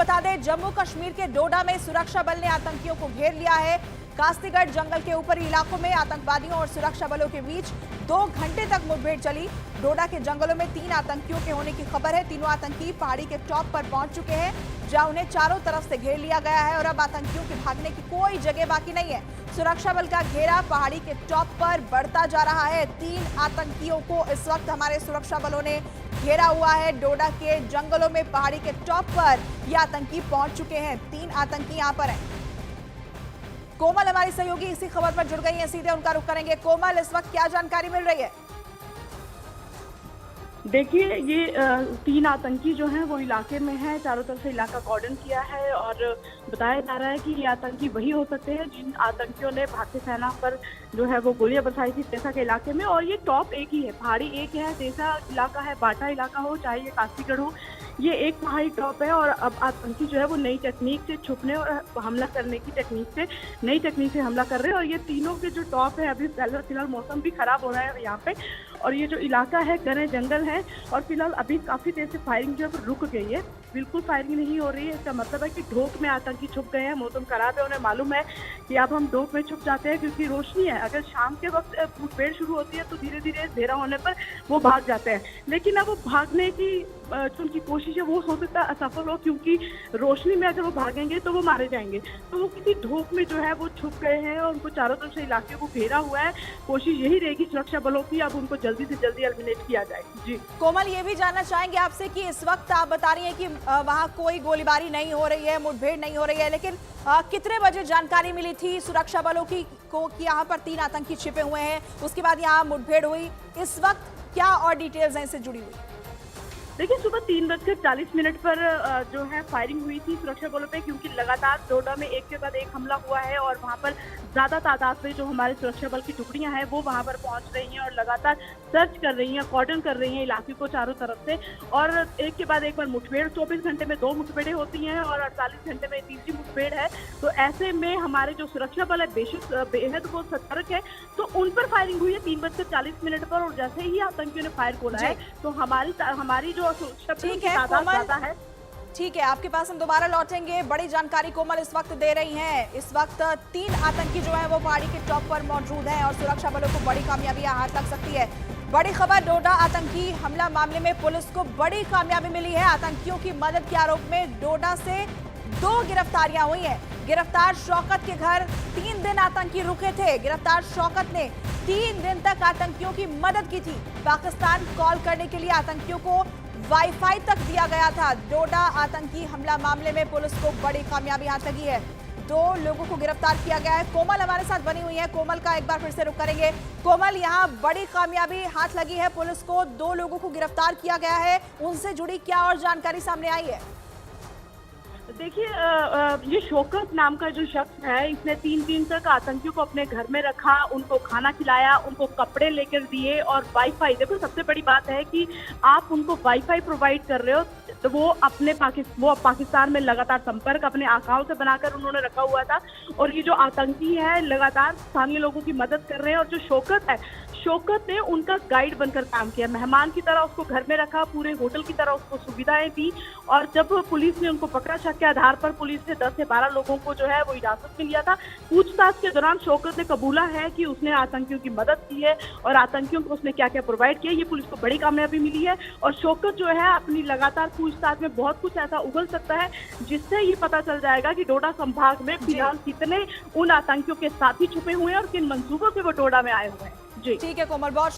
बता दें, जम्मू कश्मीर के डोडा में सुरक्षा बल ने आतंकियों को घेर लिया है। कास्तीगढ़ जंगल के ऊपरी इलाकों में आतंकवादियों और सुरक्षा बलों के बीच 2 घंटे तक मुठभेड़ चली। डोडा के जंगलों में 3 आतंकियों के होने की खबर है। तीनों आतंकी पहाड़ी के टॉप पर पहुंच चुके हैं, जहां उन्हें चारों तरफ से घेर लिया गया है और अब आतंकियों के भागने की कोई जगह बाकी नहीं है। सुरक्षा बल का घेरा पहाड़ी के टॉप पर बढ़ता जा रहा है। 3 आतंकियों को इस वक्त हमारे सुरक्षा बलों ने घेरा हुआ है। डोडा के जंगलों में पहाड़ी के टॉप पर ये आतंकी पहुंच चुके हैं। 3 आतंकी यहां पर हैं। कोमल हमारी सहयोगी इसी खबर पर जुड़ गई हैं, सीधे उनका रुख करेंगे। कोमल, इस वक्त क्या जानकारी मिल रही है? देखिए, ये 3 आतंकी जो हैं वो इलाके में हैं। चारों तरफ से इलाका कॉर्डन किया है और बताया जा रहा है कि ये आतंकी वही हो सकते हैं जिन आतंकियों ने भारतीय सेना पर जो है वो गोलियां बरसाई थी तेसा के इलाके में। और ये टॉप एक ही है, पहाड़ी एक है, तेसा इलाका है, बाटा इलाका हो चाहे ये कास्तीगढ़ हो, ये एक पहाड़ी टॉप है। और अब आतंकी जो है वो नई टेक्निक से छुपने और हमला करने की नई टेक्निक से हमला कर रहे हैं। और ये तीनों के जो टॉप है, अभी फिलहाल मौसम भी खराब हो रहा है यहाँ पे, और ये जो इलाका है घने जंगल है और फिलहाल अभी काफी देर से फायरिंग जो है वो रुक गई है। बिल्कुल फायरिंग नहीं हो रही है। इसका मतलब है कि ढोक में आतंकी छुप गए हैं। मौसम खराब है, उन्हें मालूम है कि अब हम ढोक में छुप जाते हैं क्योंकि रोशनी है। अगर शाम के वक्त मुठभेड़ शुरू होती है तो धीरे धीरे अंधेरा होने पर वो भाग जाते हैं, लेकिन अब वो भागने की जो उनकी कोशिश है वो हो सकता है असफल हो, क्योंकि रोशनी में अगर वो भागेंगे तो वो मारे जाएंगे। तो वो किसी ढोक में जो है वो छुप गए हैं और उनको चारों तरफ से इलाके को घेरा हुआ है। कोशिश यही रहेगी सुरक्षा बलों की, अब उनको जल्दी से जल्दी एलिमिनेट किया जाए। जी कोमल, ये भी जानना चाहेंगे आपसे कि इस वक्त आप बता रही हैं कि वहां कोई गोलीबारी नहीं हो रही है, मुठभेड़ नहीं हो रही है, लेकिन कितने बजे जानकारी मिली थी सुरक्षा बलों की को कि यहाँ पर 3 आतंकी छिपे हुए हैं, उसके बाद यहाँ मुठभेड़ हुई? इस वक्त क्या और डिटेल्स हैं इससे जुड़ी हुई? देखिए, सुबह 3:40 पर जो है फायरिंग हुई थी सुरक्षा बलों पे, क्योंकि लगातार डोडा में एक के बाद एक हमला हुआ है और वहां पर ज्यादा तादाद में जो हमारे सुरक्षा बल की टुकड़ियां हैं वो वहां पर पहुंच रही हैं और लगातार सर्च कर रही हैं, कॉर्डन कर रही हैं इलाके को चारों तरफ से। और एक के बाद एक बार मुठभेड़, 24 घंटे में 2 मुठभेड़ें होती हैं और 48 घंटे में तीसरी मुठभेड़ है। तो ऐसे में हमारे जो सुरक्षा बल है बेहद वो सतर्क है, तो उन पर फायरिंग हुई है 3:40 पर। और जैसे ही आतंकियों ने फायर खोला है तो हमारी जो सुरक्षा बल की तादाद ज्यादा है। ठीक है, आपके पास हम दोबारा लौटेंगे। बड़ी जानकारी कोमल इस वक्त दे रही हैं। इस वक्त 3 आतंकी जो है वो पहाड़ी के टॉप पर मौजूद हैं और सुरक्षा बलों को बड़ी कामयाबी हाथ लग सकती है। बड़ी खबर, डोडा आतंकी हमला मामले में पुलिस को बड़ी कामयाबी मिली है। आतंकियों की मदद के आरोप में डोडा से 2 गिरफ्तारियां हुई हैं। गिरफ्तार शौकत के घर 3 दिन आतंकी रुके थे। गिरफ्तार शौकत ने 3 दिन तक आतंकियों की मदद की थी। पाकिस्तान कॉल करने के लिए आतंकियों को वाईफाई तक दिया गया था। डोडा आतंकी हमला मामले में पुलिस को बड़ी कामयाबी हाथ लगी है। 2 लोगों को गिरफ्तार किया गया है। कोमल हमारे साथ बनी हुई है, कोमल का एक बार फिर से रुख करेंगे। कोमल, यहाँ बड़ी कामयाबी हाथ लगी है पुलिस को, 2 लोगों को गिरफ्तार किया गया है, उनसे जुड़ी क्या और जानकारी सामने आई है? देखिए, ये शौकत नाम का जो शख्स है, इसने 3 दिन तक आतंकियों को अपने घर में रखा, उनको खाना खिलाया, उनको कपड़े लेकर दिए और वाईफाई। देखो, सबसे बड़ी बात है कि आप उनको वाईफाई प्रोवाइड कर रहे हो तो वो पाकिस्तान में लगातार संपर्क अपने आकाओं से बनाकर उन्होंने रखा हुआ था। और ये जो आतंकी है लगातार स्थानीय लोगों की मदद कर रहे हैं। और जो शौकत ने उनका गाइड बनकर काम किया, मेहमान की तरह उसको घर में रखा, पूरे होटल की तरह उसको सुविधाएं दी। और जब पुलिस ने उनको पकड़ा, शक के आधार पर पुलिस ने 10 से 12 लोगों को जो है वो हिरासत में लिया था। पूछताछ के दौरान शौकत ने कबूला है कि उसने आतंकियों की मदद की है और आतंकियों को उसने क्या क्या प्रोवाइड किया। ये पुलिस को बड़ी कामयाबी मिली है। और शौकत जो है अपनी लगातार पूछताछ में बहुत कुछ ऐसा उगल सकता है जिससे ये पता चल जाएगा कि डोडा संभाग में फिलहाल कितने उन आतंकियों के साथी छुपे हुए हैं और किन मंसूबों से वो डोडा में आए हुए हैं। जी ठीक है कोमल, बहुत